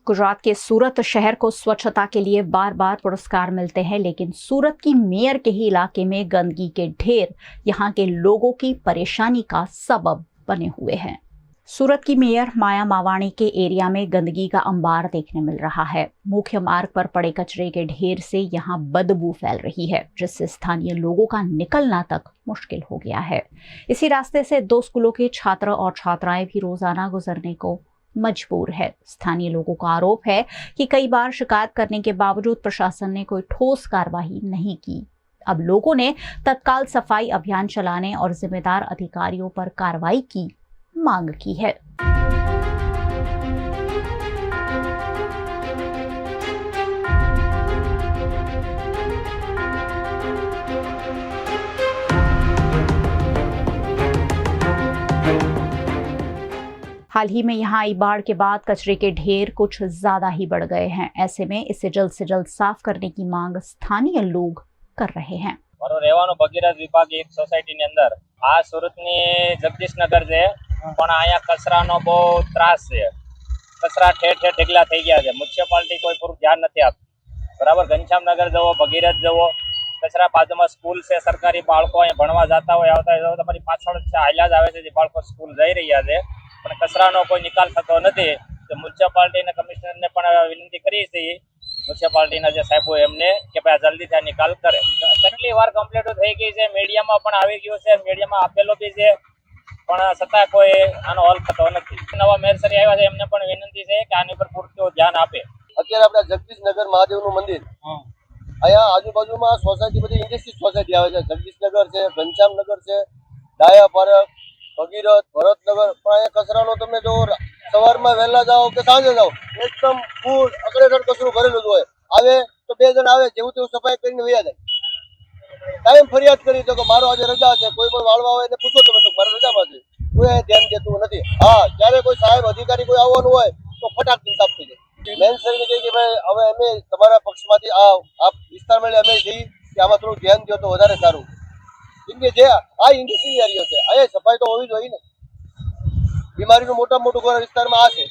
गुजरात के सूरत शहर को स्वच्छता के लिए बार बार पुरस्कार मिलते हैं, लेकिन सूरत की मेयर के ही इलाके में गंदगी के ढेर यहां के लोगों की परेशानी का सबब बने हुए हैं। सूरत की मेयर माया मावाणी के एरिया में गंदगी का अंबार देखने मिल रहा है। मुख्य मार्ग पर पड़े कचरे के ढेर से यहां बदबू फैल रही है, जिससे स्थानीय लोगों का निकलना तक मुश्किल हो गया है। इसी रास्ते से 2 स्कूलों के छात्र और छात्राएं भी रोजाना गुजरने को मजबूर है। स्थानीय लोगों का आरोप है कि कई बार शिकायत करने के बावजूद प्रशासन ने कोई ठोस कार्रवाई नहीं की। अब लोगों ने तत्काल सफाई अभियान चलाने और जिम्मेदार अधिकारियों पर कार्रवाई की मांग की है। हाल ही में यहाँ आई बाढ़ के बाद कचरे के ढेर कुछ ज्यादा ही बढ़ गए हैं। ऐसे में इसे जल्द से जल्द साफ करने की मांग स्थानीय लोग कर रहे हैं। મારો રહેવાનો ભગીરથ વિભાગ એક સોસાયટીની અંદર આ સુરતની જગદીશનગર છે, પણ અહીંયા કચરાનો બહુ ત્રાસ છે। કચરા ઠેર ઠેર ઢગલા થઈ ગયા છે। મ્યુનિસિપાલિટી કોઈ પૂરું ધ્યાન નથી આપતી। બરાબર, ઘનશ્યામનગર જવો, ભગીરથ જવો, કચરા બાજુમાં સ્કૂલ છે, સરકારી બાળકો અહીં ભણવા જતા હોય, આવતા હોય, તમારી પાછળ હાલ્યા જ આવે છે જે બાળકો સ્કૂલ જઈ રહ્યા છે, પણ કચરાનો કોઈ નિકાલ થતો નથી। તો મ્યુનિસિપાલિટીના કમિશનરને પણ વિનંતી કરી છે, મ્યુનિસિપાલિટીના જે સાહેબો એમને કે ભાઈ જલ્દીથી આ નિકાલ કરે। કેટલી વાર કમ્પ્લેન્ટો થઈ ગઈ છે, મીડિયામાં પણ આવી ગયું છે, મીડિયામાં આપેલો બી છે, પણ છતાં કોઈ આનો હલ થતો નથી। નવા મેયરશ્રી આવ્યા છે, એમને પણ વિનંતી છે કે આની પર પૂરતું ધ્યાન આપે। અત્યારે આપણે જગદીશનગર મહાદેવનું મંદિર, અહીંયા આજુબાજુમાં સોસાયટી બધી ઇન્ડસ્ટ્રી સોસાયટી આવે છે। જગદીશનગર છે, ઘનશ્યામનગર છે, ડાયા પાર્ક, ભગીરથ, ભરતનગર, પણ અહીંયા કચરાનો તમે જો સવારમાં વહેલા જાઓ કે સાંજે જાઓ, એકદમ ફૂલ અકડેસર કચરું ભરેલું જ હોય। આવે તો 2 જણ આવે, જેવું તેવું સફાઈ કરીને વયા જાય। કાયમ ફરિયાદ કરી તો કે મારો આજે રજા છે, કોઈ પણ વાળવા હોય એને પૂછો તમે તો મારે રજામાં છે, કોઈ ધ્યાન દેતું નથી। હા, જ્યારે કોઈ સાહેબ અધિકારી કોઈ આવવાનું હોય તો ફટાકથી સાફ થઈ જાય। મેન સર કહે કે ભાઈ હવે અમે તમારા પક્ષમાંથી આ વિસ્તારમાં અમે જઈએ કે આમાં થોડું ધ્યાન દો તો વધારે સારું, કેમ કે જે આ ઇન્ડસ્ટ્રી એરિયો છે, અહીંયા સફાઈ તો હોવી જોઈએ ને। બીમારીનું મોટામાં મોટું ઘર વિસ્તારમાં આ છે।